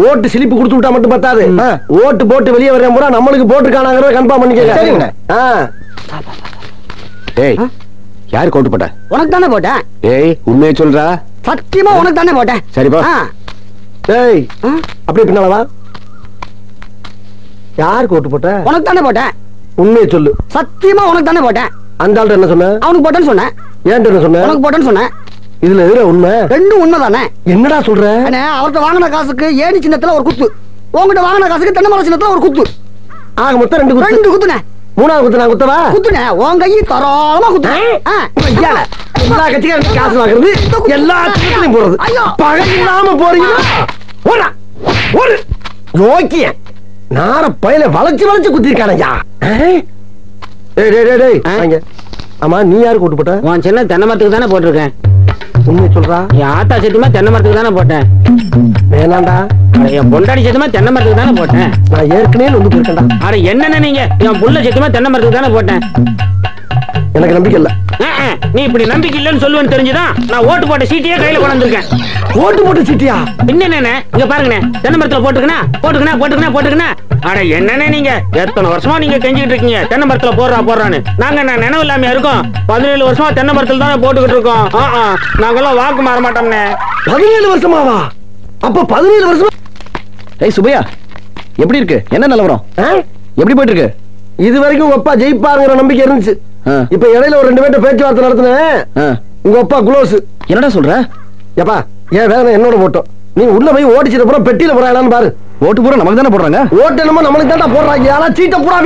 ஓட்டு சிலிப்பு கொடுத்து விட்டா மட்டும் பத்தாது. ஓட்டு போட்டு வெளியே வரேன் பூரா நம்மளுக்கு போட்டு காணாங்கிறத கன்ஃபார்ம் பண்ணிக்க. ஏய், யாருக்கு ஓட்டு போட்ட? உனக்கு தானே போட்டேன். ஏய், உண்மையை சொல்றா. சத்தியமா உனக்கு தானே போட்டேன். சரிப்பா. ஏய், அப்படியே பின்னாலவா? யாருக்கு ஓட்டு போட்ட? உனக்கு தானே போட்டேன். உண்மையை சொல்லு. சத்தியமா உனக்கு தானே போட்டேன். அந்த ஆள்கிட்ட என்ன சொன்ன? அவனுக்கு போட்டேன்னு சொன்னேன். ஏன்ட்டு என்ன சொன்ன? உனக்கு போட்டேன்னு சொன்னேன். இதுல எதுல உண்மை? ரெண்டும் உண்மைதானே. என்னடா சொல்ற? அவர்கிட்ட வாங்கின காசுக்கு ஏணி சின்னத்துல ஒரு குத்து, உங்ககிட்ட வாங்கின காசுக்கு தென்னை மரம் சின்னத்துல ஒரு குத்து. ஆக மொத்தம் ரெண்டு குத்து. ரெண்டு குத்துனே. மூணாவது குத்து நான் குத்தவா? குத்துனே. உன் கையை தரோளமா குத்துனேன். எல்லா கட்சிக்காரும் காசு வாங்குறது, எல்லா கட்சிகளையும் போறது. பகை இல்லாம போறீங்க. ஒரு யோக்கிய நார பயில வளைச்சு வளைச்சு குத்திருக்கானயா. ஆமா, நீ யாருக்கு ஓட்டு போட்ட? உன் சின்ன தென்னை மரத்துக்கு தானே போட்டிருக்கேன். உண்மையை சொல்றா? என் ஆத்தா சத்துமா தென்னை மரத்துக்கு தானே போட்டேன். வேணாண்டா, என் பொண்டாடி சத்துமா தென்னை மரத்துக்கு தானே போட்டேன். நான் ஏற்கனவே வந்து போயிருக்கேன்டா. அட என்னன்னு நீங்க, என் புள்ள சத்துமா தென்னை மரத்துக்கு தானே போட்டேன். எனக்கு நம்பிக்கை இல்ல. நீ இப்படி நம்பிக்கை இல்லன்னு சொல்லுவேன்னு தெரிஞ்சுதான் நான் ஓட்டு போட்ட சீட்டையே கையில கொண்டு வந்திருக்கேன். ஓட்டு போட்ட சீட்டியா? என்னண்ணே, இங்க பாருங்கண்ணே, தென்னை மரத்துல போட்டுக்கணா. அட என்னண்ணே, நீங்க எத்தனை வருஷமா நீங்க கெஞ்சிட்டு இருக்கீங்க தென்னை மரத்துல போடுறான்னு. நாங்க என்ன நினைவு இல்லாம இருக்கோம்? 17 வருஷமா தென்னை மரத்துல தானே போட்டுக்கிட்டு இருக்கோம். நாங்கெல்லாம் வாக்கு மாற மாட்டோம்னே. 17 வருஷமாவா? அப்ப 17 வருஷமா? ஏய் சுபையா, எப்படி இருக்கு? என்ன நிலவரம்? எப்படி போயிட்டு இருக்கு? இது வரைக்கும் உங்க அப்பா ஜெயிப்பாருங்கிற நம்பிக்கை இருந்துச்சு. இப்ப இடையில ஒரு 2 பேர்ட்ட பேச்சுவார்த்தை நடத்தினேன். உங்க அப்பா குளோஸ். என்னடா சொல்ற? ஏப்பா, ஏன் வேலை என்னோட போட்டோம்? நீ உள்ள போய் ஓடிச்சிட்டு போற பெட்டியில போறாங்களான்னு பாரு. ஓட்டு பூரா நமக்கு தானே போடுறாங்க. ஓட்டு என்னமோ நம்மளுக்கு தான்டா போடுறாங்க. ஆனா சீட்டை பூரா